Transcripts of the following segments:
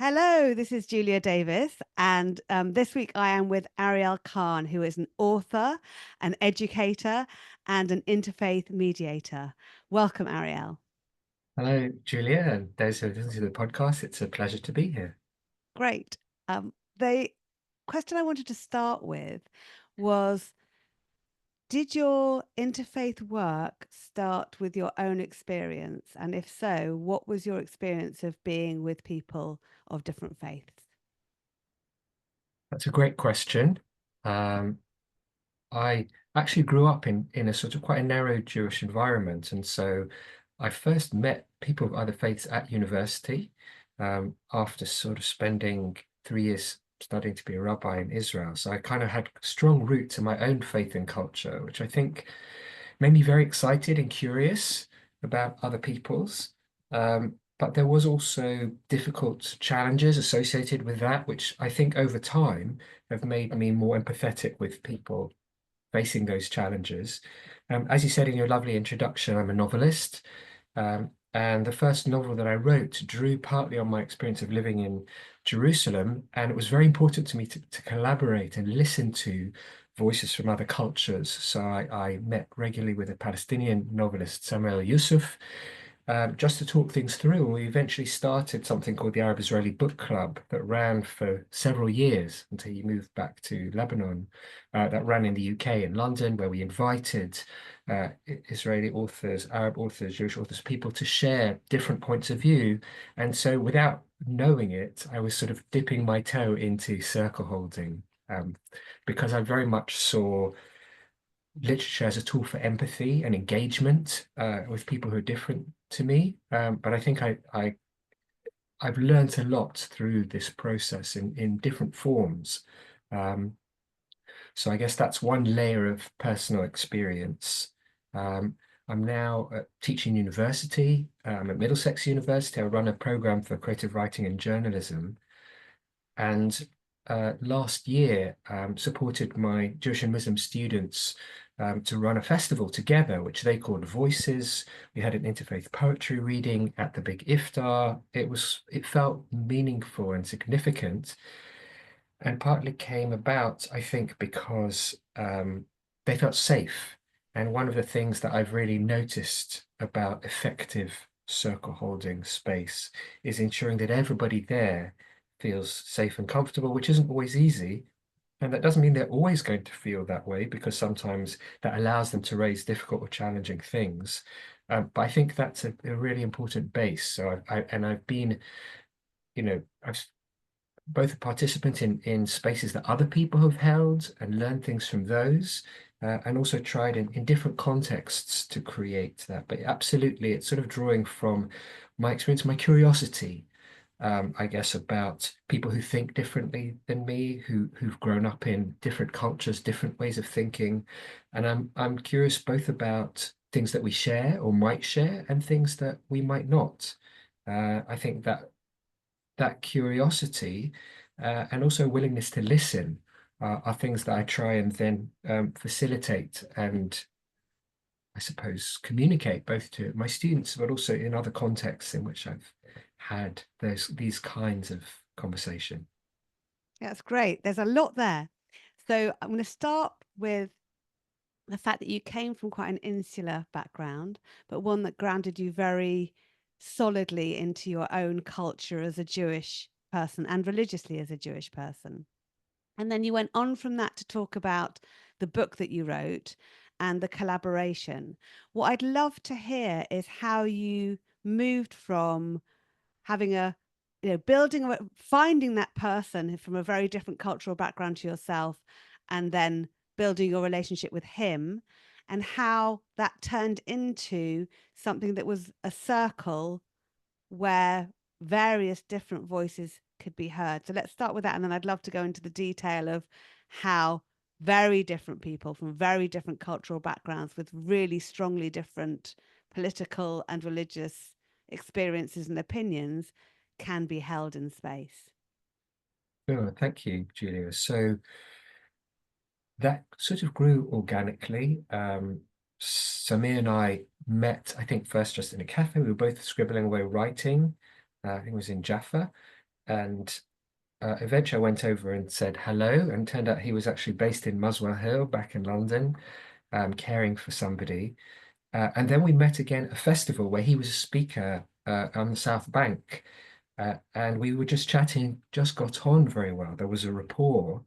Hello, this is Julia Davis, and this week I am with Ariel Kahn, who is an author, an educator, and an interfaith mediator. Welcome, Ariel. Hello, Julia, and those who listen to the podcast. It's a pleasure to be here. Great. The question I wanted to start with was, did your interfaith work start with your own experience? And if so, what was your experience of being with people of different faiths? That's a great question. Um, I actually grew up in a sort of quite a narrow Jewish environment, and so I first met people of other faiths at university after sort of spending 3 years studying to be a rabbi in Israel. So I kind of had strong roots in my own faith and culture, which I think made me very excited and curious about other people's. But there was also difficult challenges associated with that, which I think over time have made me more empathetic with people facing those challenges. As you said in your lovely introduction, I'm a novelist. And the first novel that I wrote drew partly on my experience of living in Jerusalem. And it was very important to me to collaborate and listen to voices from other cultures. So I met regularly with a Palestinian novelist, Samuel Yusuf, just to talk things through. And we eventually started something called the Arab Israeli Book Club that ran for several years until he moved back to Lebanon, that ran in the UK in London, where we invited Israeli authors, Arab authors, Jewish authors, people to share different points of view. And so without knowing it, I was sort of dipping my toe into circle holding. Because I very much saw literature as a tool for empathy and engagement with people who are different to me. But I think I've learned a lot through this process in different forms. Um, so I guess that's one layer of personal experience. Um, I'm now teaching university. I'm at Middlesex University. I run a program for creative writing and journalism. And last year, supported my Jewish and Muslim students to run a festival together, which they called Voices. We had an interfaith poetry reading at the big iftar. It felt meaningful and significant, and partly came about, I think, because they felt safe. And one of the things that I've really noticed about effective circle holding space is ensuring that everybody there feels safe and comfortable, which isn't always easy. And that doesn't mean they're always going to feel that way, because sometimes that allows them to raise difficult or challenging things. But I think that's a really important base. So I've been, I've both a participant in spaces that other people have held and learned things from those, and also tried in different contexts to create that. But absolutely, it's sort of drawing from my experience, my curiosity, I guess, about people who think differently than me, who've grown up in different cultures, different ways of thinking. And I'm curious both about things that we share or might share and things that we might not. I think that curiosity and also willingness to listen are things that I try and then facilitate and I suppose communicate both to my students, but also in other contexts in which I've had these kinds of conversation. That's great. There's a lot there. So I'm going to start with the fact that you came from quite an insular background, but one that grounded you very solidly into your own culture as a Jewish person and religiously as a Jewish person. And then you went on from that to talk about the book that you wrote and the collaboration. What I'd love to hear is how you moved from having finding that person from a very different cultural background to yourself, and then building your relationship with him, and how that turned into something that was a circle where various different voices could be heard. So let's start with that. And then I'd love to go into the detail of how very different people from very different cultural backgrounds with really strongly different political and religious experiences and opinions can be held in space. Oh, thank you, Julia. So that sort of grew organically. Samir and I met, I think, first just in a cafe. We were both scribbling away writing. I think it was in Jaffa. And eventually I went over and said hello, and turned out he was actually based in Muswell Hill back in London, caring for somebody. And then we met again at a festival where he was a speaker on the South Bank. And we were just chatting, just got on very well. There was a rapport.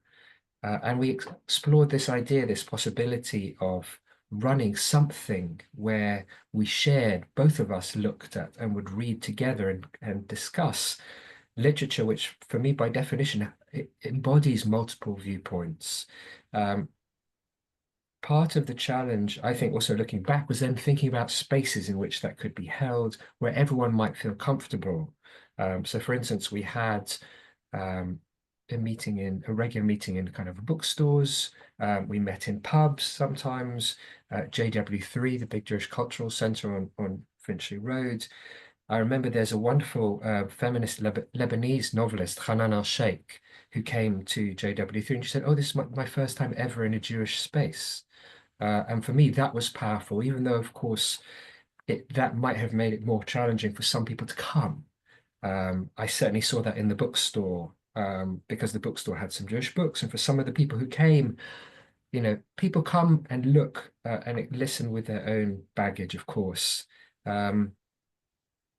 And we explored this idea, this possibility of running something where we shared, both of us looked at and would read together and discuss literature, which for me, by definition, it embodies multiple viewpoints. Um, Part of the challenge, I think, also looking back, was then thinking about spaces in which that could be held, where everyone might feel comfortable. So, for instance, we had um, a regular meeting in kind of bookstores. We met in pubs sometimes, JW3, the big Jewish Cultural Centre on Finchley Road. I remember there's a wonderful feminist Lebanese novelist, Hanan al-Sheikh, who came to JW3 and she said, "Oh, this is my first time ever in a Jewish space." And for me, that was powerful, even though, of course, that might have made it more challenging for some people to come. I certainly saw that in the bookstore because the bookstore had some Jewish books. And for some of the people who came, people come and look and listen with their own baggage, of course. Um,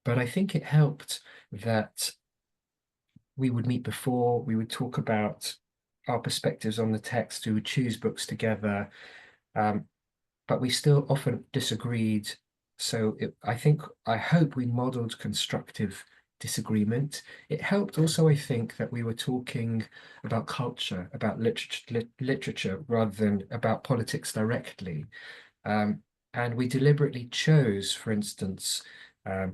but I think it helped that we would meet before, we would talk about our perspectives on the text, we would choose books together. Um, but we still often disagreed. So I hope we modeled constructive disagreement. It helped also, I think, that we were talking about culture, about literature rather than about politics directly. Um, and we deliberately chose, for instance,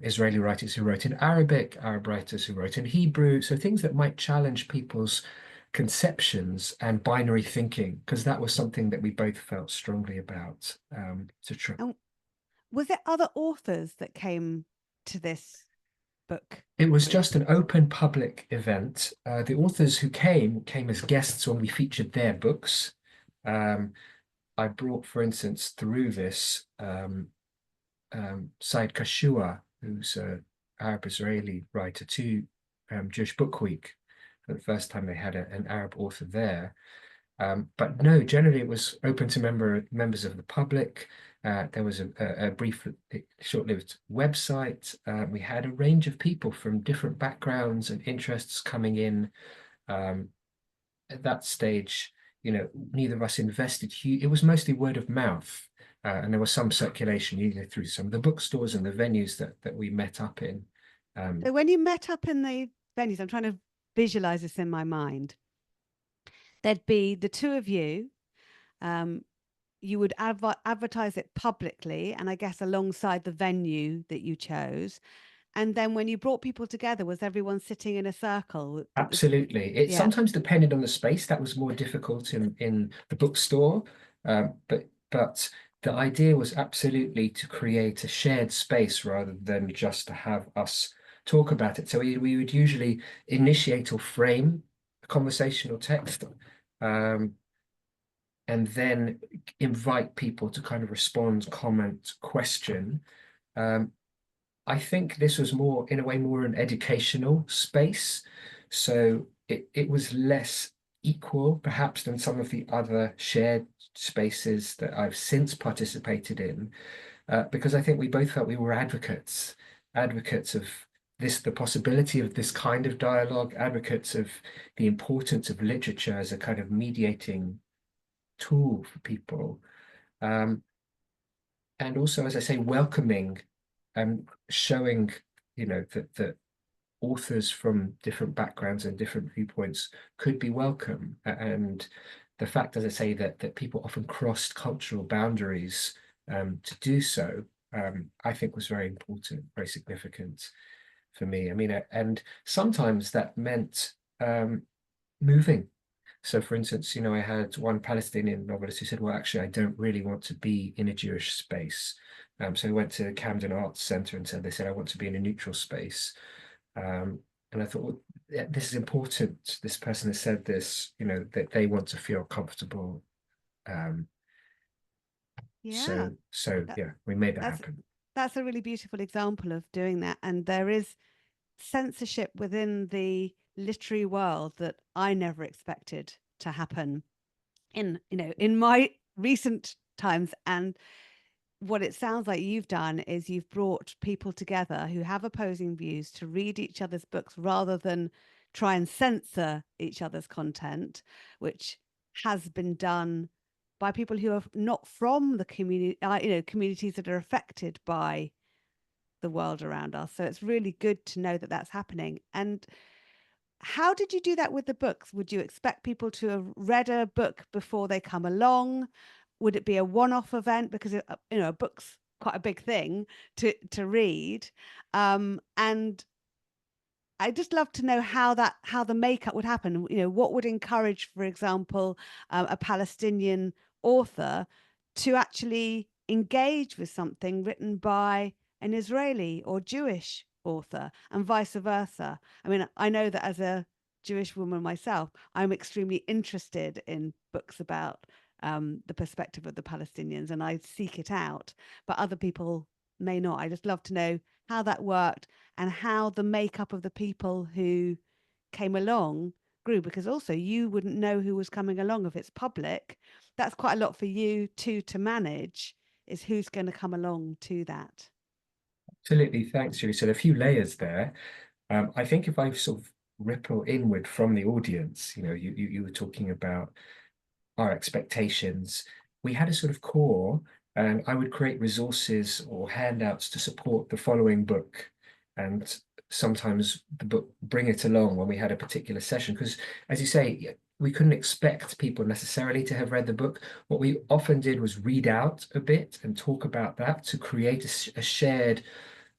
Israeli writers who wrote in Arabic, Arab writers who wrote in Hebrew, so things that might challenge people's conceptions and binary thinking, because that was something that we both felt strongly about. And was there other authors that came to this book It was group? just an open public event. The authors who came as guests when we featured their books. Um, I brought, for instance, through this Said Kashua, who's an Arab Israeli writer, to Jewish Book Week for the first time they had an Arab author there. But no, generally it was open to members of the public. There was a brief, short-lived website. We had a range of people from different backgrounds and interests coming in. Um, at that stage, neither of us invested huge. It was mostly word of mouth, and there was some circulation, through some of the bookstores and the venues that we met up in. So when you met up in the venues, I'm trying to visualize this in my mind. There'd be the two of you. Um, you would advertise it publicly, and I guess alongside the venue that you chose. And then when you brought people together, was everyone sitting in a circle? That was, Absolutely. It yeah. sometimes depended on the space. That was more difficult in the bookstore. But the idea was absolutely to create a shared space rather than just to have us talk about it. So we would usually initiate or frame a conversational text, um, and then invite people to kind of respond, comment, question. Um, I think this was more, in a way, more an educational space. So it was less equal, perhaps, than some of the other shared spaces that I've since participated in, because I think we both felt we were advocates of the possibility of this kind of dialogue, advocates of the importance of literature as a kind of mediating tool for people. Um, and also, as I say, welcoming and showing, that authors from different backgrounds and different viewpoints could be welcome. And the fact, as I say, that people often crossed cultural boundaries to do so, I think was very important, very significant for me. I mean, and sometimes that meant moving. So, for instance, I had one Palestinian novelist who said, "Well, actually, I don't really want to be in a Jewish space." So he went to Camden Arts Centre and they said, "I want to be in a neutral space." And I thought, well, yeah, this is important. This person has said this, that they want to feel comfortable. Um, Yeah. so That, yeah, we made that that's happen. a really beautiful example of doing that. And there is censorship within the literary world that I never expected to happen in, in my recent times. And what it sounds like you've done is you've brought people together who have opposing views to read each other's books rather than try and censor each other's content, which has been done by people who are not from the community, communities that are affected by the world around us. So it's really good to know that that's happening. And how did you do that with the books? Would you expect people to have read a book before they come along? Would it be a one-off event? Because a book's quite a big thing to read. And I just love to know how the makeup would happen. What would encourage, for example, a Palestinian author to actually engage with something written by an Israeli or Jewish author, and vice versa. I mean, I know that as a Jewish woman myself, I'm extremely interested in books about the perspective of the Palestinians, and I seek it out. But other people may not. I just love to know how that worked and how the makeup of the people who came along grew, because also you wouldn't know who was coming along if it's public. That's quite a lot for you too to manage, is who's going to come along to that. Absolutely, thanks, Julie. So there are a few layers there. I think if I sort of ripple inward from the audience, you were talking about our expectations. We had a sort of core, and I would create resources or handouts to support the following book. And sometimes the book bring it along when we had a particular session. Because as you say, we couldn't expect people necessarily to have read the book. What we often did was read out a bit and talk about that to create a shared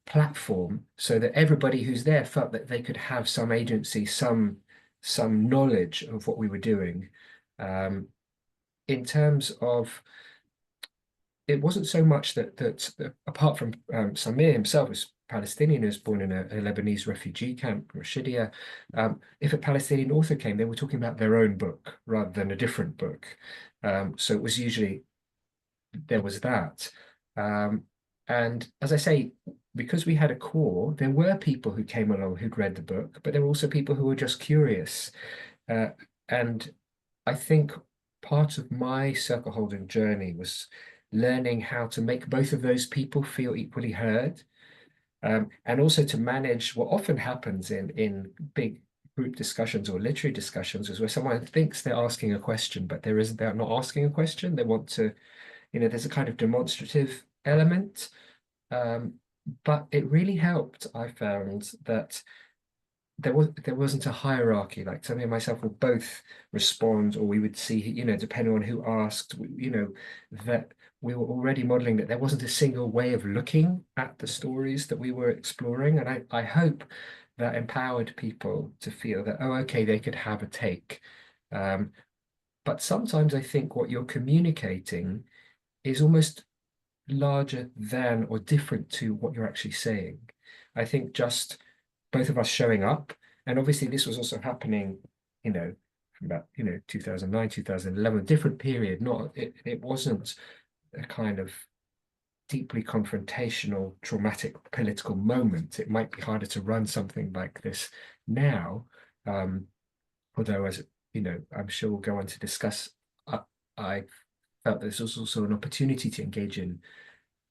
platform so that everybody who's there felt that they could have some agency, some knowledge of what we were doing. In terms of, it wasn't so much that apart from Samir himself was Palestinian, who was born in a Lebanese refugee camp, Rashidia. If a Palestinian author came, they were talking about their own book rather than a different book. So it was usually, there was that. And as I say, because we had a core, there were people who came along who'd read the book, but there were also people who were just curious. Uh, and I think part of my circle holding journey was learning how to make both of those people feel equally heard, and also to manage what often happens in big group discussions or literary discussions is where someone thinks they're asking a question, but they're not asking a question. They want to, there's a kind of demonstrative element. But it really helped. I found that there wasn't a hierarchy. Like Tammy and myself would both respond, or we would see, depending on who asked, that we were already modeling that there wasn't a single way of looking at the stories that we were exploring. And I hope that empowered people to feel that, oh, okay, they could have a take. But sometimes I think what you're communicating is almost larger than or different to what you're actually saying. I think just both of us showing up, and obviously this was also happening, from about, 2009, 2011, a different period. It wasn't a kind of deeply confrontational, traumatic political moment. It might be harder to run something like this now, although as I'm sure we'll go on to discuss. I felt this was also an opportunity to engage in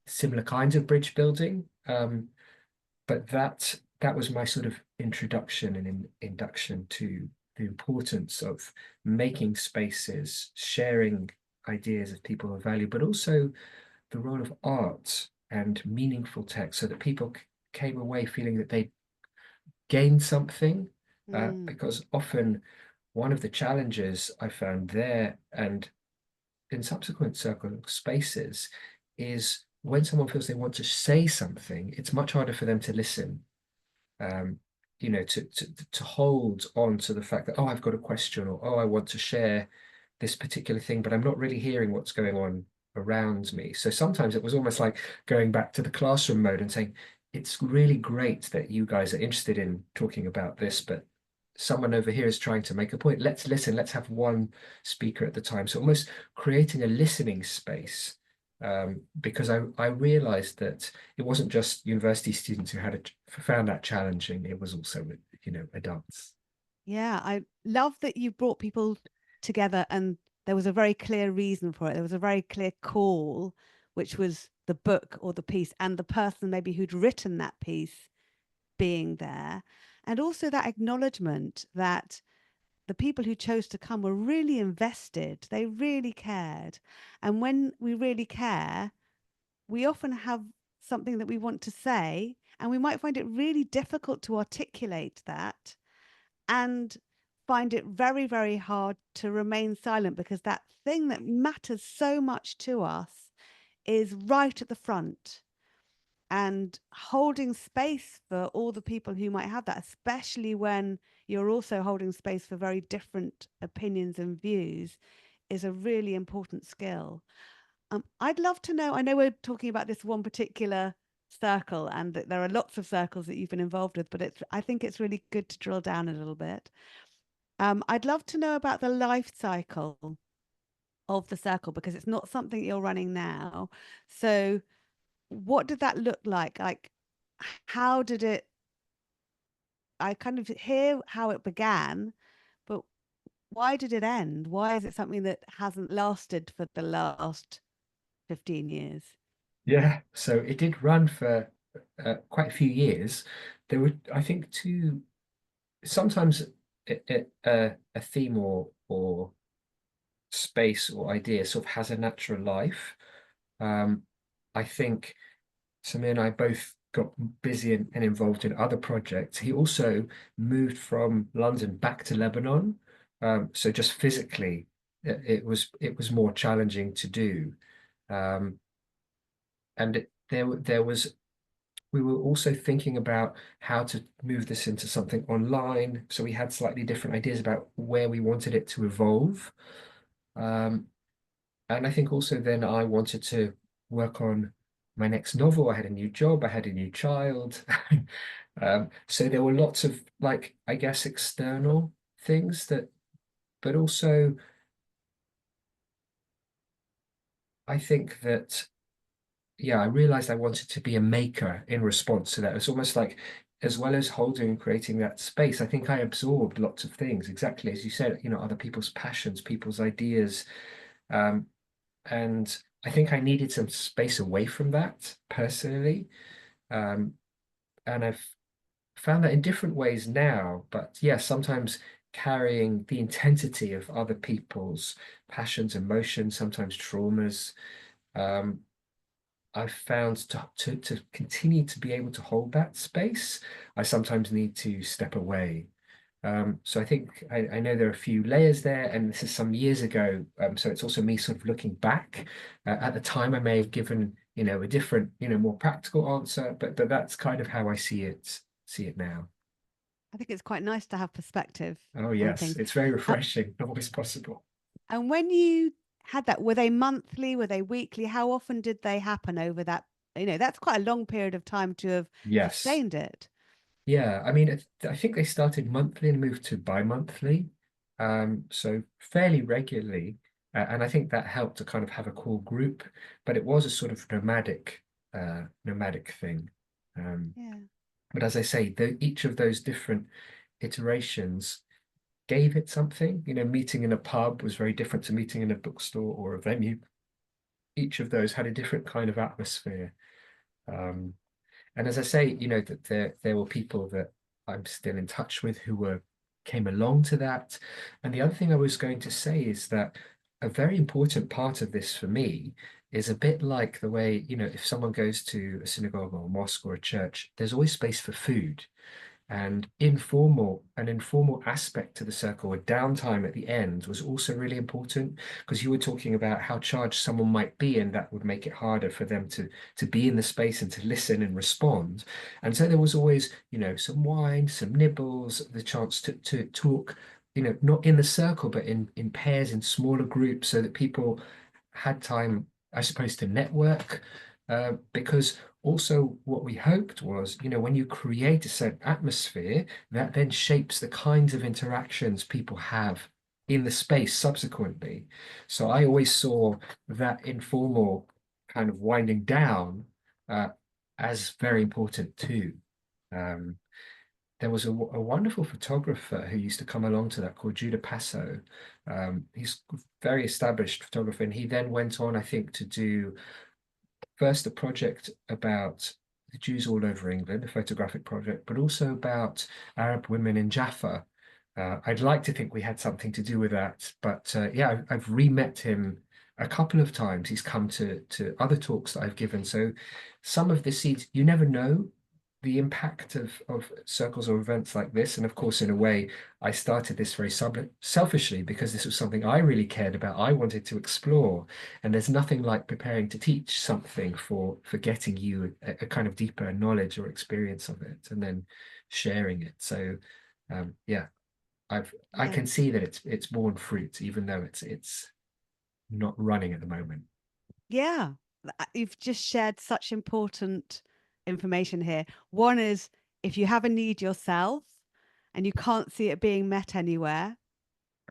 similar kinds of bridge building. But that was my sort of introduction and induction to the importance of making spaces, sharing ideas of people of value, but also the role of art and meaningful text so that people came away feeling that they gained something. Mm, Because often one of the challenges I found there and in subsequent circle spaces is when someone feels they want to say something, it's much harder for them to listen. Um, to hold on to the fact that, oh, I've got a question, or oh, I want to share this particular thing, but I'm not really hearing what's going on around me. So sometimes it was almost like going back to the classroom mode and saying, it's really great that you guys are interested in talking about this, but someone over here is trying to make a point. Let's listen. Let's have one speaker at the time. So almost creating a listening space, because I realized that it wasn't just university students who found that challenging. It was also, adults. Yeah, I love that you brought people together and there was a very clear reason for it. There was a very clear call, which was the book or the piece and the person maybe who'd written that piece being there. And also that acknowledgement that the people who chose to come were really invested. They really cared. And when we really care, we often have something that we want to say, and we might find it really difficult to articulate that and find it very, very hard to remain silent because that thing that matters so much to us is right at the front and holding space for all the people who might have that, especially when you're also holding space for very different opinions and views, is a really important skill. I'd love to know. I know we're talking about this one particular circle, and that there are lots of circles that you've been involved with, but I think it's really good to drill down a little bit. I'd love to know about the life cycle of the circle because it's not something you're running now. So, what did that look like? Like, how did it? I kind of hear how it began, but why did it end? Why is it something that hasn't lasted for the last 15 years? Yeah, so it did run for quite a few years. There were, I think, two, sometimes a theme or space or idea sort of has a natural life. Um, I think Samir and I both got busy and involved in other projects. He also moved from London back to Lebanon. So just physically, it was more challenging to do. Um, and there was we were also thinking about how to move this into something online. So we had slightly different ideas about where we wanted it to evolve. Um, and I think also then I wanted to work on my next novel. I had a new job, I had a new child. So there were lots of like, I guess, external things that, but also I think that, yeah, I realized I wanted to be a maker in response to that. It's almost like, as well as holding and creating that space, I think I absorbed lots of things, exactly as you said, other people's passions, people's ideas. Um, and I think I needed some space away from that personally. Um, and I've found that in different ways now, but yeah, sometimes carrying the intensity of other people's passions, emotions, sometimes traumas. Um, I've found to continue to be able to hold that space, I sometimes need to step away. So I think I know there are a few layers there, and this is some years ago. So it's also me sort of looking back. At the time, I may have given, a different, more practical answer, but that's kind of how I see it now. I think it's quite nice to have perspective Oh on yes, things. it's very Uh, refreshing, not always possible. and when you had that, were they monthly? Were they weekly? How often did they happen over that? That's quite a long period of time to have Yes. sustained it. Yeah, I mean, I think they started monthly and moved to bi-monthly, so fairly regularly, and I think that helped to kind of have a core group, but it was a sort of nomadic thing. Um, Yeah. but as I say, each of those different iterations gave it something. Meeting in a pub was very different to meeting in a bookstore or a venue. Each of those had a different kind of atmosphere. Um, And as I say, that there were people that I'm still in touch with who were came along to that. And the other thing I was going to say is that a very important part of this for me is a bit like the way, if someone goes to a synagogue or a mosque or a church, there's always space for food. And an informal aspect to the circle, a downtime at the end was also really important because you were talking about how charged someone might be, and that would make it harder for them to be in the space and to listen and respond. And so there was always, some wine, some nibbles, the chance to talk, not in the circle, but in pairs, in smaller groups, so that people had time, I suppose, to network. Because also, what we hoped was, when you create a certain atmosphere, that then shapes the kinds of interactions people have in the space subsequently. So I always saw that informal kind of winding down as very important too. Um, there was a wonderful photographer who used to come along to that called Judah Passo. He's a very established photographer, and he then went on, I think, to do first a project about the Jews all over England, a photographic project, but also about Arab women in Jaffa. I'd like to think we had something to do with that, but yeah, I've re-met him a couple of times. He's come to other talks that I've given. So some of the seeds, you never know the impact of circles or events like this. And of course, in a way, I started this very selfishly because this was something I really cared about. I wanted to explore. And there's nothing like preparing to teach something for getting you a kind of deeper knowledge or experience of it and then sharing it. So yeah, I Yeah. can see that it's borne fruit, even though it's not running at the moment. Yeah. You've just shared such important information here. One is if you have a need yourself and you can't see it being met anywhere,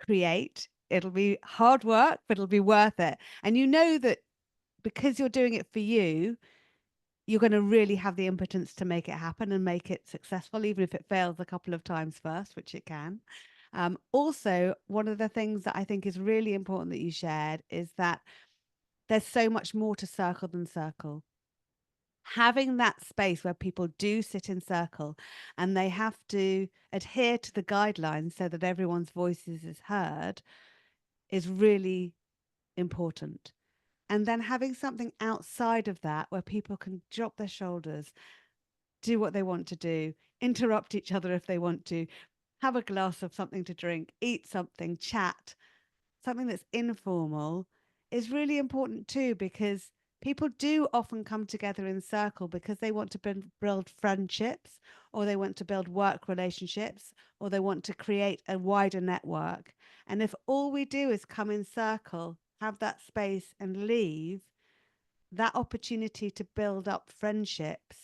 create. It'll be hard work, but it'll be worth it. And you know that because you're doing it for you, you're going to really have the impotence to make it happen and make it successful, even if it fails a couple of times first, which it can. Also, one of the things that I think is really important that you shared is that there's so much more to circle than circle. Having that space where people do sit in circle and they have to adhere to the guidelines so that everyone's voices is heard is really important. And then having something outside of that where people can drop their shoulders, do what they want to do, interrupt each other if they want to, have a glass of something to drink, eat something, chat, something that's informal is really important too, because people do often come together in circle because they want to build friendships, or they want to build work relationships, or they want to create a wider network. And if all we do is come in circle, have that space and leave, that opportunity to build up friendships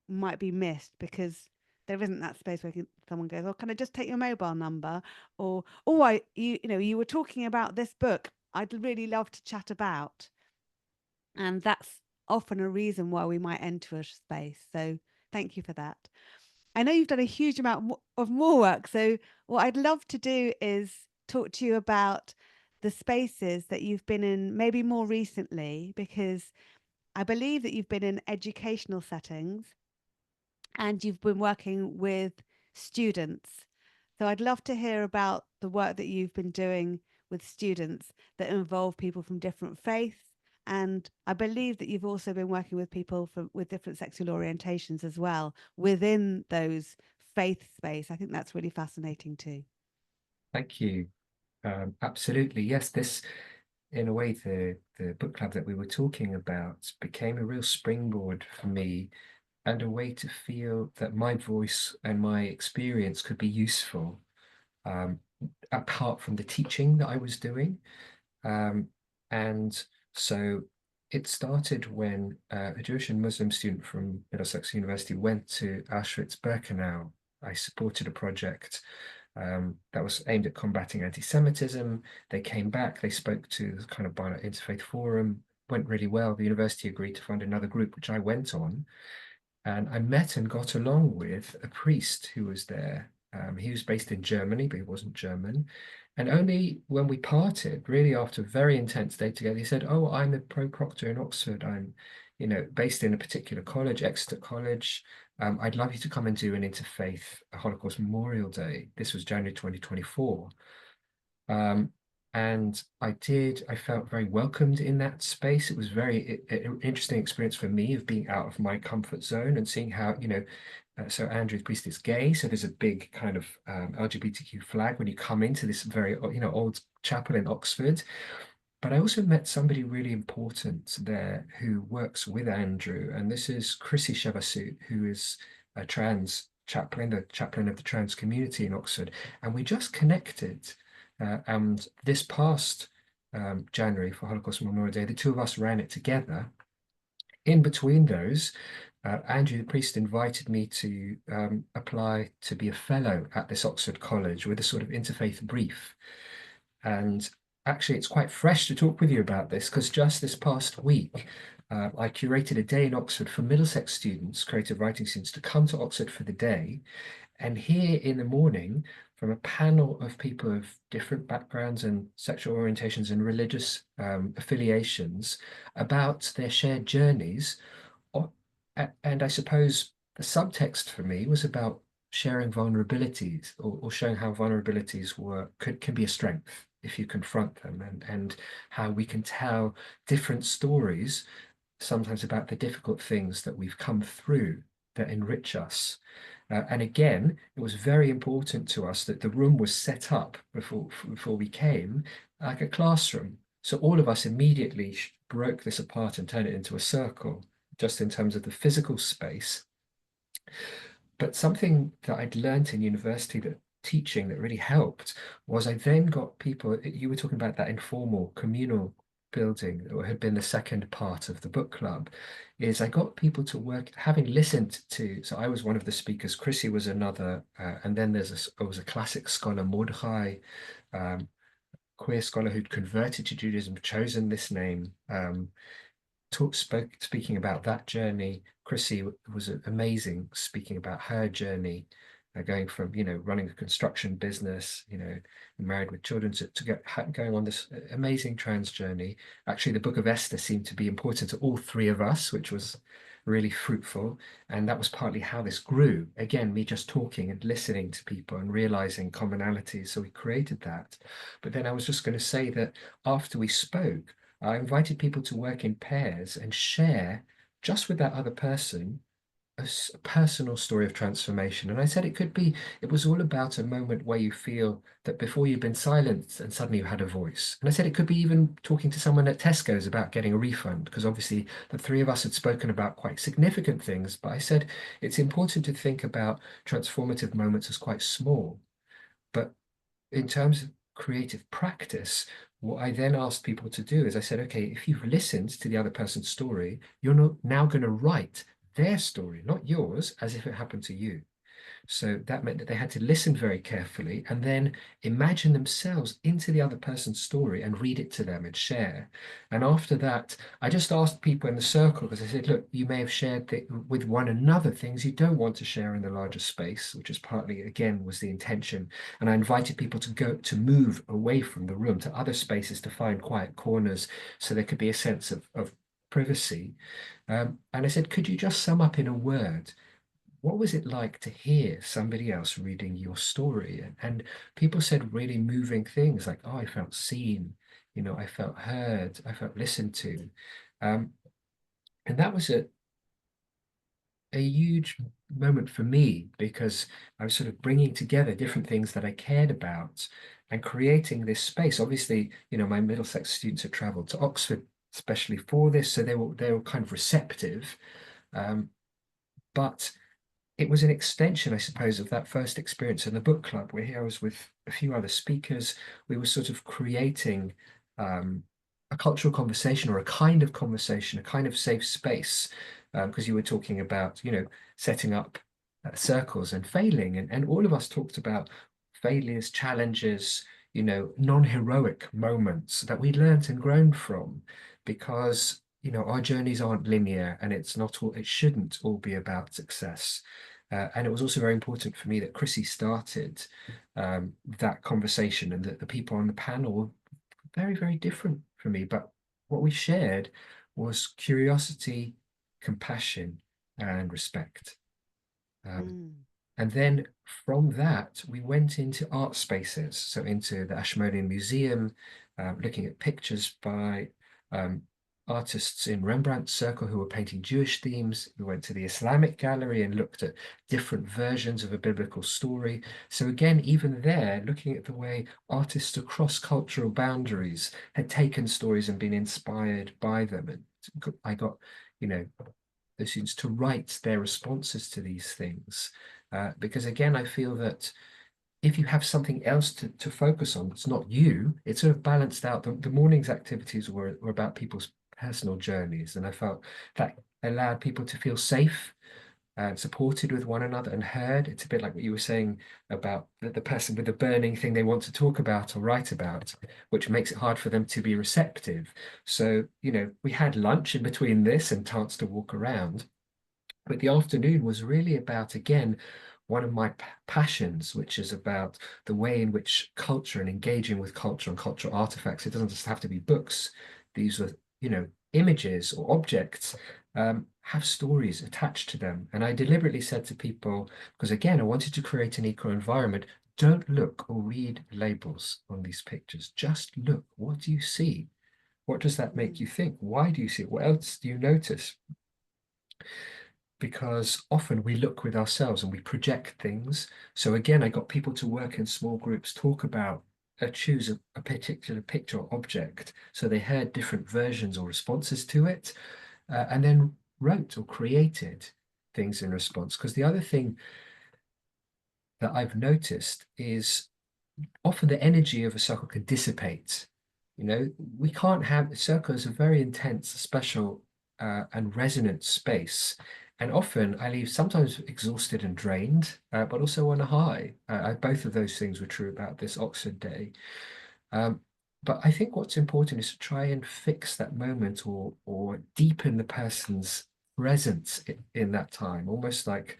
might be missed because there isn't that space where someone goes, "Oh, can I just take your mobile number?" Or, "Oh, you were talking about this book. I'd really love to chat about." And that's often a reason why we might enter a space. So thank you for that. I know you've done a huge amount of more work. So what I'd love to do is talk to you about the spaces that you've been in, maybe more recently, because I believe that you've been in educational settings and you've been working with students. So I'd love to hear about the work that you've been doing with students that involve people from different faiths. And I believe that you've also been working with people with different sexual orientations as well within those faith space. I think that's really fascinating too. Thank you. Absolutely. Yes, this, in a way, the book club that we were talking about became a real springboard for me and a way to feel that my voice and my experience could be useful, um, apart from the teaching that I was doing. And so it started when a Jewish and Muslim student from Middlesex University went to Auschwitz-Birkenau. I supported a project that was aimed at combating anti-Semitism. They came back, they spoke to the kind of Interfaith Forum, went really well. The university agreed to fund another group, which I went on. And I met and got along with a priest who was there. He was based in Germany, but he wasn't German. And only when we parted, really after a very intense day together, he said, "Oh, I'm a pro-proctor in Oxford. I'm, based in a particular college, Exeter College. I'd love you to come and do an interfaith Holocaust Memorial Day." This was January 2024. Um, and I felt very welcomed in that space. It was very interesting experience for me of being out of my comfort zone and seeing how, so Andrew the priest is gay. So there's a big kind of LGBTQ flag when you come into this very, old chapel in Oxford. But I also met somebody really important there who works with Andrew. And this is Chrissy Shevasut, who is a trans chaplain, the chaplain of the trans community in Oxford. And we just connected. And this past January for Holocaust Memorial Day, the two of us ran it together. In between those, Andrew the priest invited me to apply to be a fellow at this Oxford College with a sort of interfaith brief. And actually, it's quite fresh to talk with you about this because just this past week, I curated a day in Oxford for Middlesex students, creative writing students, to come to Oxford for the day. and hear in the morning from a panel of people of different backgrounds and sexual orientations and religious affiliations about their shared journeys. And I suppose the subtext for me was about sharing vulnerabilities, or showing how vulnerabilities can be a strength if you confront them, and how we can tell different stories, sometimes about the difficult things that we've come through that enrich us. And again, it was very important to us that the room was set up before we came like a classroom. So all of us immediately broke this apart and turned it into a circle, just in terms of the physical space. But something that I'd learned in university, that teaching, that really helped, was I then got people, you were talking about that informal communal building that had been the second part of the book club, is I got people to work, having listened to, so I was one of the speakers, Chrissy was another, and then there was a classic scholar, Mordechai, queer scholar who'd converted to Judaism, chosen this name, speaking about that journey. Chrissy was amazing, speaking about her journey, going from, running a construction business, married with children, to going on this amazing trans journey. Actually, the Book of Esther seemed to be important to all three of us, which was really fruitful. And that was partly how this grew. Again, me just talking and listening to people and realizing commonalities. So we created that. But then I was just going to say that after we spoke, I invited people to work in pairs and share, just with that other person, a personal story of transformation. And I said it was all about a moment where you feel that before you've been silenced and suddenly you had a voice. And I said it could be even talking to someone at Tesco's about getting a refund, because obviously the three of us had spoken about quite significant things. But I said it's important to think about transformative moments as quite small. But in terms of creative practice, what I then asked people to do is I said, okay, if you've listened to the other person's story, you're not now going to write their story, not yours, as if it happened to you. So that meant that they had to listen very carefully and then imagine themselves into the other person's story and read it to them and share. And after that, I just asked people in the circle, because I said, look, you may have shared with one another things you don't want to share in the larger space, which is partly, again, was the intention. And I invited people to move away from the room to other spaces to find quiet corners, so there could be a sense of privacy. And I said, could you just sum up in a word, what was it like to hear somebody else reading your story? And people said really moving things like, oh, I felt seen, I felt heard, I felt listened to. And that was a huge moment for me, because I was sort of bringing together different things that I cared about and creating this space. Obviously, my Middlesex students had traveled to Oxford especially for this, so they were kind of receptive. But it was an extension, I suppose, of that first experience in the book club, where here I was with a few other speakers. We were sort of creating a cultural conversation, or a kind of conversation, a kind of safe space, because you were talking about, setting up circles and failing, and all of us talked about failures, challenges, non-heroic moments that we learned and grown from, because our journeys aren't linear, and it shouldn't all be about success. And it was also very important for me that Chrissy started that conversation, and that the people on the panel were very, very different from me. But what we shared was curiosity, compassion, and respect. Um, Mm. and then from that, we went into art spaces, so into the Ashmolean Museum, looking at pictures by um, artists in Rembrandt's circle who were painting Jewish themes. We went to the Islamic gallery and looked at different versions of a biblical story. So again, even there, looking at the way artists across cultural boundaries had taken stories and been inspired by them. And I got, the students to write their responses to these things. Because again, I feel that if you have something else to focus on, it's not you, it's sort of balanced out. The morning's activities were about people's personal journeys. And I felt that allowed people to feel safe and supported with one another and heard. It's a bit like what you were saying about the person with the burning thing they want to talk about or write about, which makes it hard for them to be receptive. So, we had lunch in between this and chance to walk around. But the afternoon was really about, again, one of my passions, which is about the way in which culture and engaging with culture and cultural artifacts, it doesn't just have to be books. These are, images or objects have stories attached to them. And I deliberately said to people, because again, I wanted to create an eco environment, don't look or read labels on these pictures. Just look. What do you see? What does that make Mm. you think? Why do you see it? What else do you notice? Because often we look with ourselves and we project things. So again, I got people to work in small groups, talk about, choose a particular picture or object. So they heard different versions or responses to it, and then wrote or created things in response. Because the other thing that I've noticed is often the energy of a circle can dissipate. We can't have a circle is a very intense, special, and resonant space. And often I leave sometimes exhausted and drained, but also on a high. Both of those things were true about this Oxford day. Um, but I think what's important is to try and fix that moment or deepen the person's presence in that time, almost like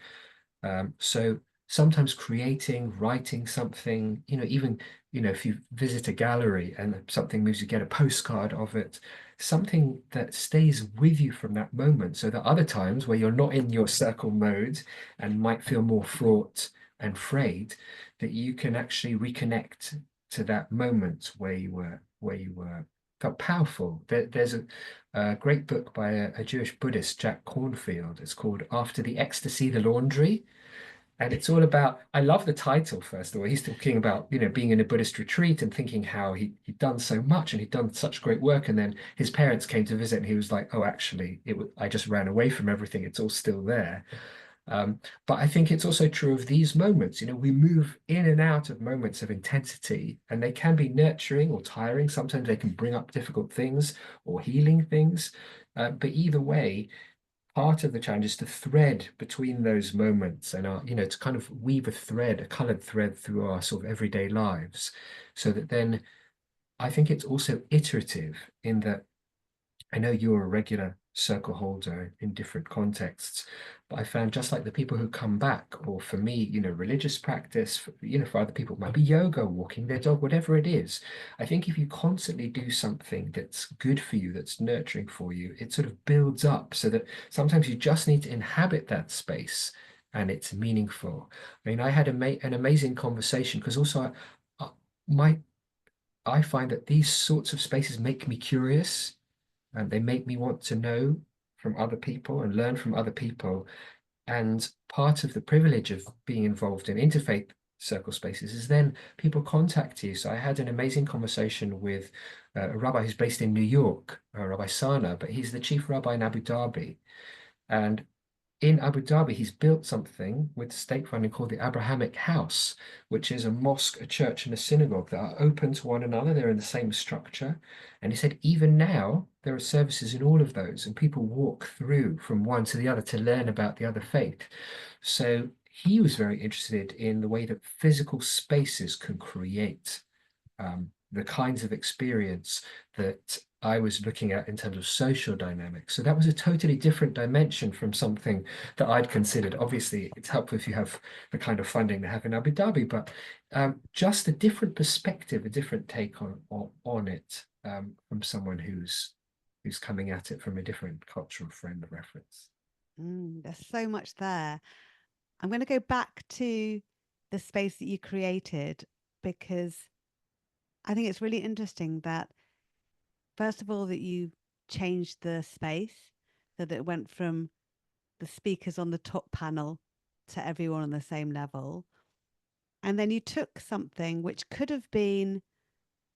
so sometimes creating, writing something, even, if you visit a gallery and something moves, you get a postcard of it, something that stays with you from that moment. So that other times where you're not in your circle mode and might feel more fraught and frayed, that you can actually reconnect to that moment where you were felt powerful. There's a great book by a Jewish Buddhist, Jack Cornfield. It's called After the Ecstasy, the Laundry. And it's all about, I love the title, first of all. He's talking about, being in a Buddhist retreat and thinking how he'd done so much and he'd done such great work. And then his parents came to visit and he was like, oh, actually, I just ran away from everything. It's all still there. But I think it's also true of these moments. We move in and out of moments of intensity, and they can be nurturing or tiring. Sometimes they can bring up difficult things or healing things. But either way, part of the challenge is to thread between those moments and to kind of weave a thread, a colored thread through our sort of everyday lives, so that then I think it's also iterative in that I know you're a regular circle holder in different contexts, but I found just like the people who come back, or for me, religious practice, for other people, it might be yoga, walking their dog, whatever it is. I think if you constantly do something that's good for you, that's nurturing for you, it sort of builds up so that sometimes you just need to inhabit that space and it's meaningful. I mean, I had an amazing conversation because also I, my I find that these sorts of spaces make me curious and they make me want to know from other people and learn from other people. And part of the privilege of being involved in interfaith circle spaces is then people contact you. So I had an amazing conversation with a rabbi who's based in New York, Rabbi Sana, but he's the chief rabbi in Abu Dhabi. And in Abu Dhabi, he's built something with state funding called the Abrahamic House, which is a mosque, a church, and a synagogue that are open to one another. They're in the same structure. And he said, even now, there are services in all of those, and people walk through from one to the other to learn about the other faith. So he was very interested in the way that physical spaces can create the kinds of experience that I was looking at in terms of social dynamics. So that was a totally different dimension from something that I'd considered. Obviously, it's helpful if you have the kind of funding they have in Abu Dhabi, but just a different perspective, a different take on it from someone who's coming at it from a different cultural frame of reference. There's so much there. I'm going to go back to the space that you created because I think it's really interesting that, first of all, that you changed the space so that it went from the speakers on the top panel to everyone on the same level. And then you took something which could have been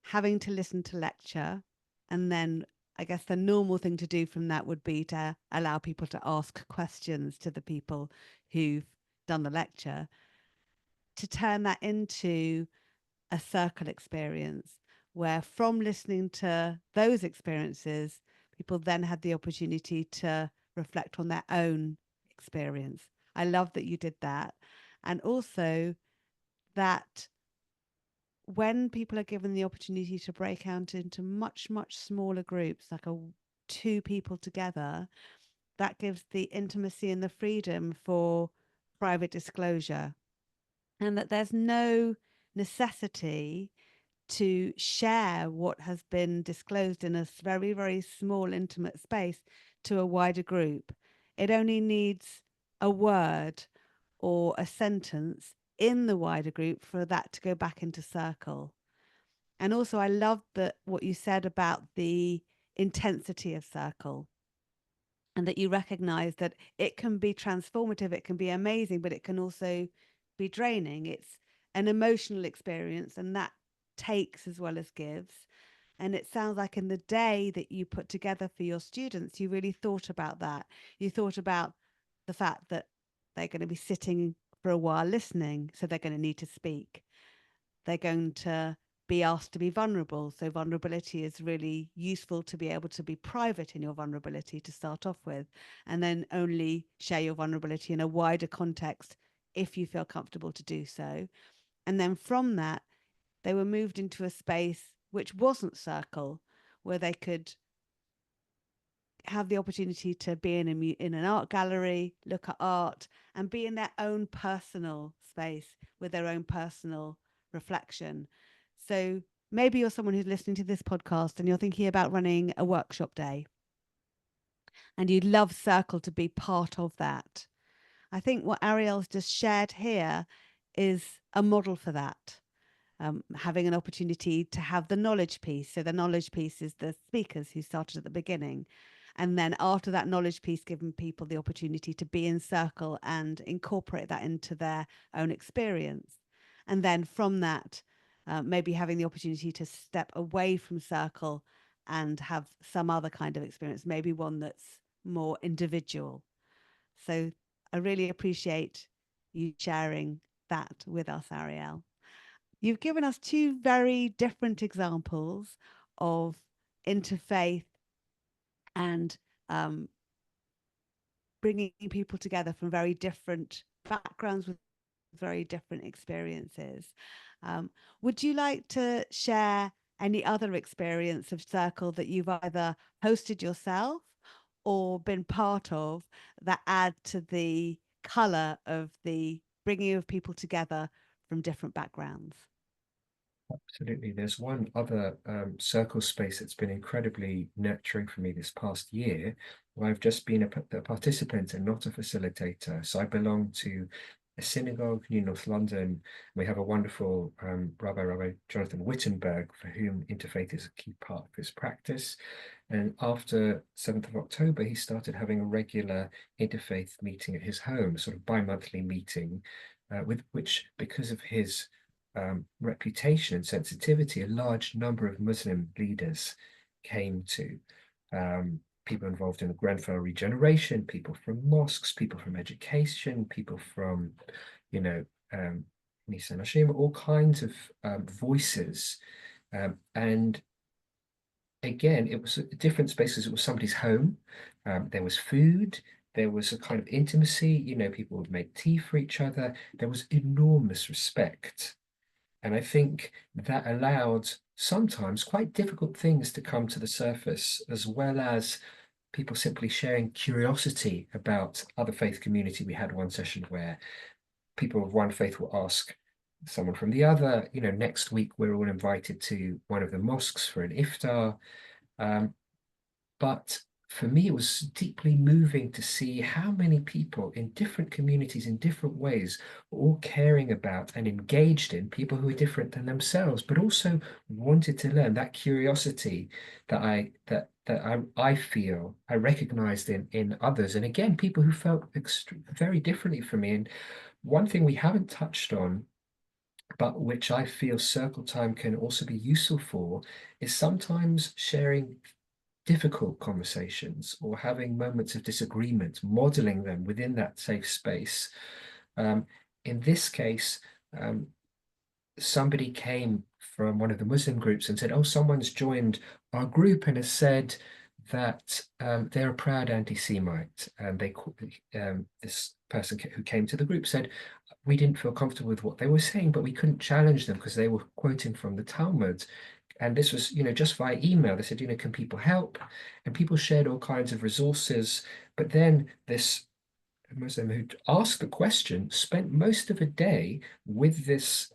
having to listen to lecture. And then I guess the normal thing to do from that would be to allow people to ask questions to the people who've done the lecture, to turn that into a circle experience where, from listening to those experiences, people then had the opportunity to reflect on their own experience. I love that you did that. And also that when people are given the opportunity to break out into much, much smaller groups, like two people together, that gives the intimacy and the freedom for private disclosure. and that there's no necessity to share what has been disclosed in a very, very small, intimate space to a wider group. It only needs a word or a sentence in the wider group for that to go back into circle. And also, I love that what you said about the intensity of circle, and that you recognize that it can be transformative, it can be amazing, but it can also be draining. It's an emotional experience, and that takes as well as gives. And it sounds like in the day that you put together for your students, you really thought about that. You thought about the fact that they're going to be sitting for a while listening, so they're going to need to speak. They're going to be asked to be vulnerable. So, vulnerability is really useful to be able to be private in your vulnerability to start off with, and then only share your vulnerability in a wider context if you feel comfortable to do so. And then from that, they were moved into a space which wasn't circle, where they could have the opportunity to be in an art gallery, look at art, and be in their own personal space with their own personal reflection. So maybe you're someone who's listening to this podcast and you're thinking about running a workshop day, and you'd love Circle to be part of that. I think what Ariel's just shared here is a model for that. Having an opportunity to have the knowledge piece. So the knowledge piece is the speakers who started at the beginning. And then after that knowledge piece, giving people the opportunity to be in circle and incorporate that into their own experience. And then from that, maybe having the opportunity to step away from circle and have some other kind of experience, maybe one that's more individual. So I really appreciate you sharing that with us, Ariel. You've given us two very different examples of interfaith and um, bringing people together from very different backgrounds with very different experiences. Um, would you like to share any other experience of Circle that you've either hosted yourself or been part of that add to the color of the bringing of people together from different backgrounds? Absolutely. There's one other circle space that's been incredibly nurturing for me this past year, where I've just been a participant and not a facilitator. So I belong to a synagogue near North London. We have a wonderful Rabbi Jonathan Wittenberg, for whom interfaith is a key part of his practice. And after 7th of October, he started having a regular interfaith meeting at his home, a sort of bi-monthly meeting, with which, because of his reputation and sensitivity, a large number of Muslim leaders came to. People involved in the Grenfell regeneration, people from mosques, people from education, people from, you know, Nisan Hashim, all kinds of voices. And again, it was different spaces. It was somebody's home. There was food. There was a kind of intimacy. People would make tea for each other. There was enormous respect. And I think that allowed sometimes quite difficult things to come to the surface, as well as people simply sharing curiosity about other faith community. We had one session where people of one faith will ask someone from the other, next week we're all invited to one of the mosques for an iftar. But for me, it was deeply moving to see how many people in different communities, in different ways, were all caring about and engaged in people who are different than themselves, but also wanted to learn. That curiosity that I feel I recognized in others, and again, people who felt very differently from me. And one thing we haven't touched on, but which I feel circle time can also be useful for, is sometimes sharing difficult conversations or having moments of disagreement, modeling them within that safe space. In this case, somebody came from one of the Muslim groups and said, "Oh, someone's joined our group and has said that they're a proud anti-Semite." And this person who came to the group said, "We didn't feel comfortable with what they were saying, but we couldn't challenge them because they were quoting from the Talmud." And this was, just via email. They said, can people help? And people shared all kinds of resources. But then this Muslim who asked the question, spent most of a day with this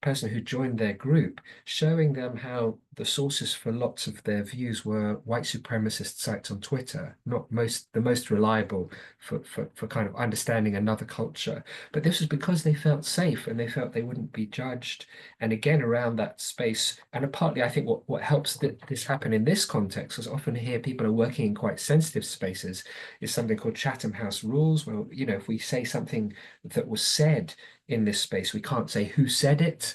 person who joined their group, showing them how the sources for lots of their views were white supremacist sites on Twitter, not the most reliable for kind of understanding another culture. But this was because they felt safe and they felt they wouldn't be judged. And again, around that space, and partly I think what helps this happen in this context, because often here people are working in quite sensitive spaces, is something called Chatham House rules, where, if we say something that was said in this space, we can't say who said it.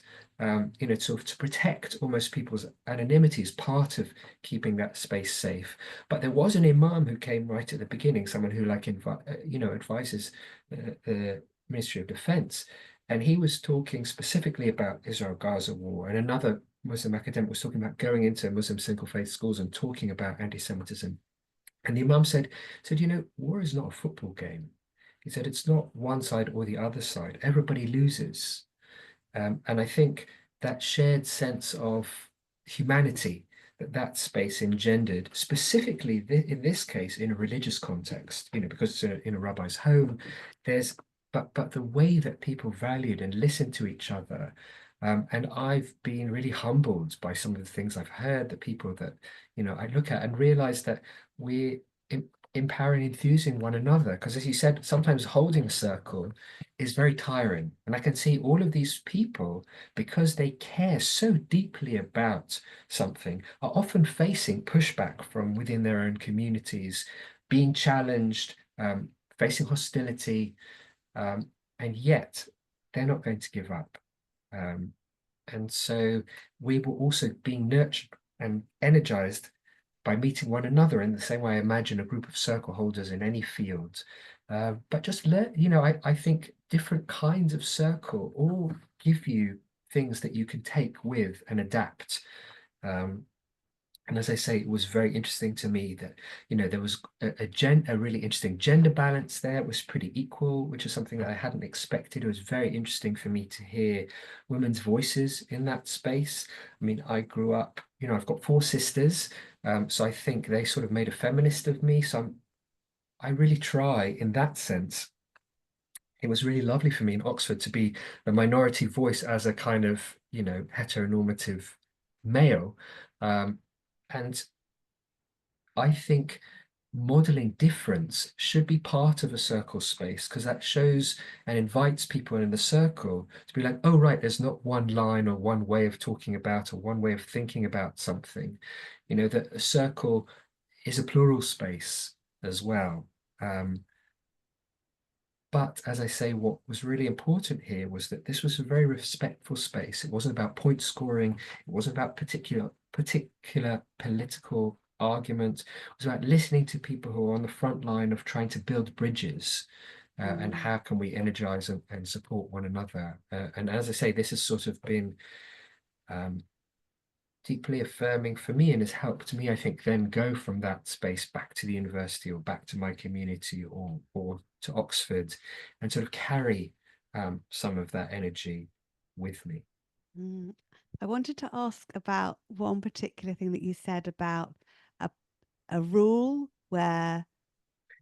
Sort of to protect almost people's anonymity is part of keeping that space safe. But there was an imam who came right at the beginning, someone who advises the Ministry of Defense, and he was talking specifically about Israel-Gaza war, and another Muslim academic was talking about going into Muslim single faith schools and talking about anti-Semitism. And the imam said, war is not a football game. He said it's not one side or the other side. Everybody loses. And I think that shared sense of humanity that space engendered, specifically in this case in a religious context, because it's in a rabbi's home, but the way that people valued and listened to each other. And I've been really humbled by some of the things I've heard, the people that, I look at and realize that we're empowering and enthusing one another. Because as you said, sometimes holding a circle is very tiring. And I can see all of these people, because they care so deeply about something, are often facing pushback from within their own communities, being challenged, facing hostility, and yet they're not going to give up. And so we were also being nurtured and energized by meeting one another in the same way I imagine a group of circle holders in any field. But just learn, I think different kinds of circle all give you things that you can take with and adapt. And as I say, it was very interesting to me that, there was a really interesting gender balance there. It was pretty equal, which is something that I hadn't expected. It was very interesting for me to hear women's voices in that space. I mean, I grew up, I've got four sisters, so I think they sort of made a feminist of me. So I really try in that sense. It was really lovely for me in Oxford to be a minority voice as a kind of, heteronormative male. And I think modeling difference should be part of a circle space, because that shows and invites people in the circle to be like, oh, right, there's not one line or one way of talking about or one way of thinking about something. That a circle is a plural space as well. But as I say, what was really important here was that this was a very respectful space. It wasn't about point scoring. It wasn't about particular political argument. It was about listening to people who are on the front line of trying to build bridges, and how can we energize and support one another. And as I say, this has sort of been deeply affirming for me and has helped me, I think, then go from that space back to the university or back to my community or to Oxford and sort of carry some of that energy with me. Mm. I wanted to ask about one particular thing that you said about a, a rule where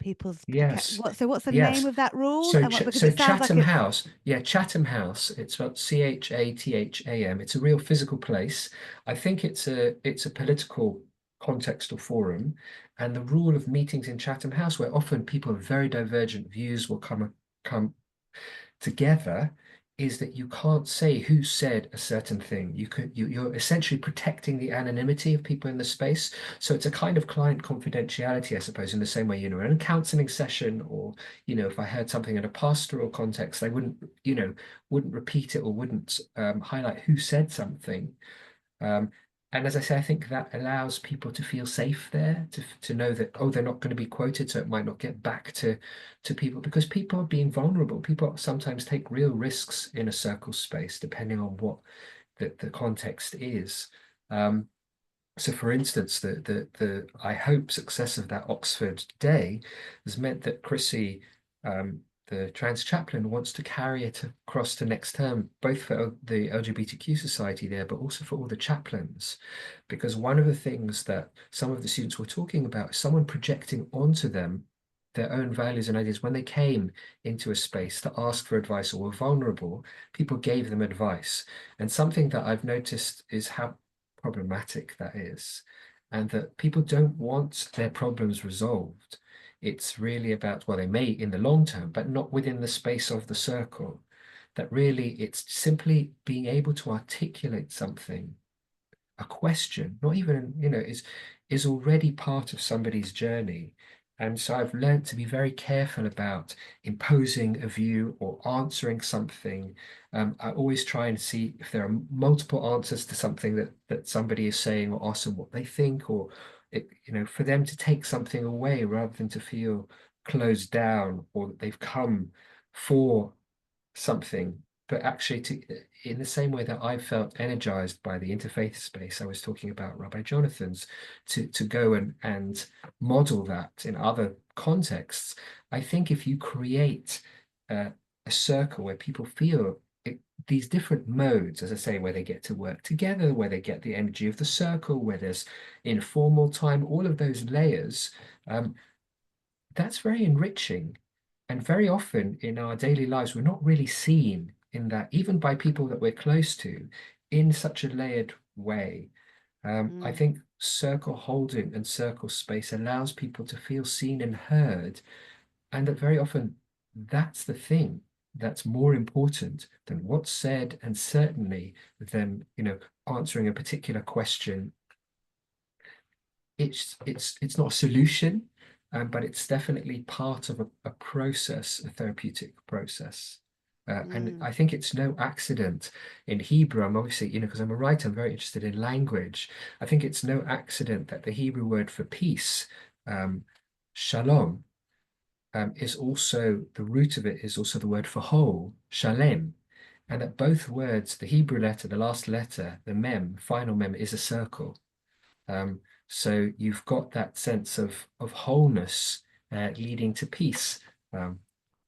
people's Yes, what's the name yes. of that rule? So, And what, because so it sounds like Chatham it's House, yeah, Chatham House. It's spelled Chatham. It's a real physical place. I think it's a political context or forum, and the rule of meetings in Chatham House, where often people of very divergent views will come together, is that you can't say who said a certain thing. You're essentially protecting the anonymity of people in the space. So it's a kind of client confidentiality, I suppose, in the same way, in a counseling session, or, if I heard something in a pastoral context, I wouldn't repeat it or wouldn't highlight who said something. Um, and as I say, I think that allows people to feel safe there, to know that, oh, they're not going to be quoted, so it might not get back to people, because people are being vulnerable. People sometimes take real risks in a circle space, depending on what the context is. So for instance, the I hope success of that Oxford day has meant that Chrissy, the trans chaplain, wants to carry it across to next term, both for the LGBTQ society there, but also for all the chaplains. Because one of the things that some of the students were talking about is someone projecting onto them their own values and ideas. When they came into a space to ask for advice or were vulnerable, people gave them advice. And something that I've noticed is how problematic that is, and that people don't want their problems resolved. It's really about, well, they may in the long term, but not within the space of the circle. That really it's simply being able to articulate something, a question, not even, is already part of somebody's journey. And so I've learned to be very careful about imposing a view or answering something. I always try and see if there are multiple answers to something that somebody is saying, or ask them what they think, or for them to take something away rather than to feel closed down or that they've come for something, but actually to in the same way that I felt energized by the interfaith space I was talking about, Rabbi Jonathan's, to go and model that in other contexts. I think if you create a circle where people feel these different modes, as I say, where they get to work together, where they get the energy of the circle, where there's informal time, all of those layers, that's very enriching. And very often in our daily lives, we're not really seen in that, even by people that we're close to, in such a layered way. I Mm, think circle holding and circle space allows people to feel seen and heard, and that very often that's the thing that's more important than what's said, and certainly than, answering a particular question. It's not a solution, but it's definitely part of a process, a therapeutic process. And mm, I think it's no accident in Hebrew. I'm obviously, because I'm a writer, I'm very interested in language. I think it's no accident that the Hebrew word for peace, shalom, is also the root of it is also the word for whole, shalem. And that both words, the Hebrew letter, the last letter, the mem, final mem, is a circle. Um, so you've got that sense of wholeness leading to peace. The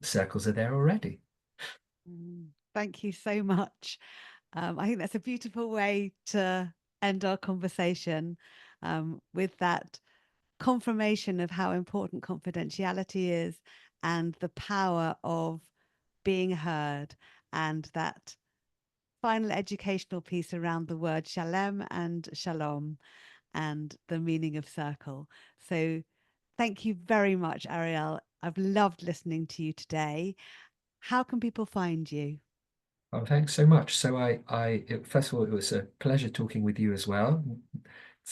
circles are there already. mm. Thank you so much. I think that's a beautiful way to end our conversation, with that confirmation of how important confidentiality is and the power of being heard, and that final educational piece around the word shalem and shalom and the meaning of circle. So thank you very much, Ariel. I've loved listening to you today. How can people find you? Oh, thanks so much. So first of all, it was a pleasure talking with you as well.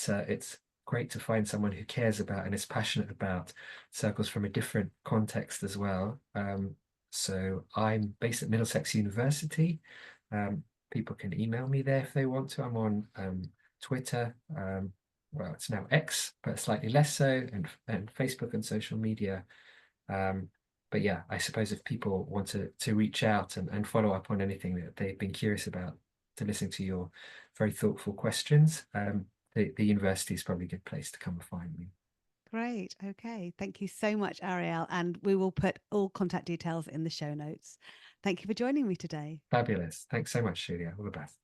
It's great to find someone who cares about and is passionate about circles from a different context as well. So I'm based at Middlesex University. People can email me there if they want to. I'm on Twitter. Well, it's now X, but slightly less so, and Facebook and social media. Um, but yeah, I suppose if people want to reach out and follow up on anything that they've been curious about, to listen to your very thoughtful questions, the university is probably a good place to come and find me. Great. Okay. Thank you so much, Ariel. And we will put all contact details in the show notes. Thank you for joining me today. Fabulous. Thanks so much, Julia. All the best.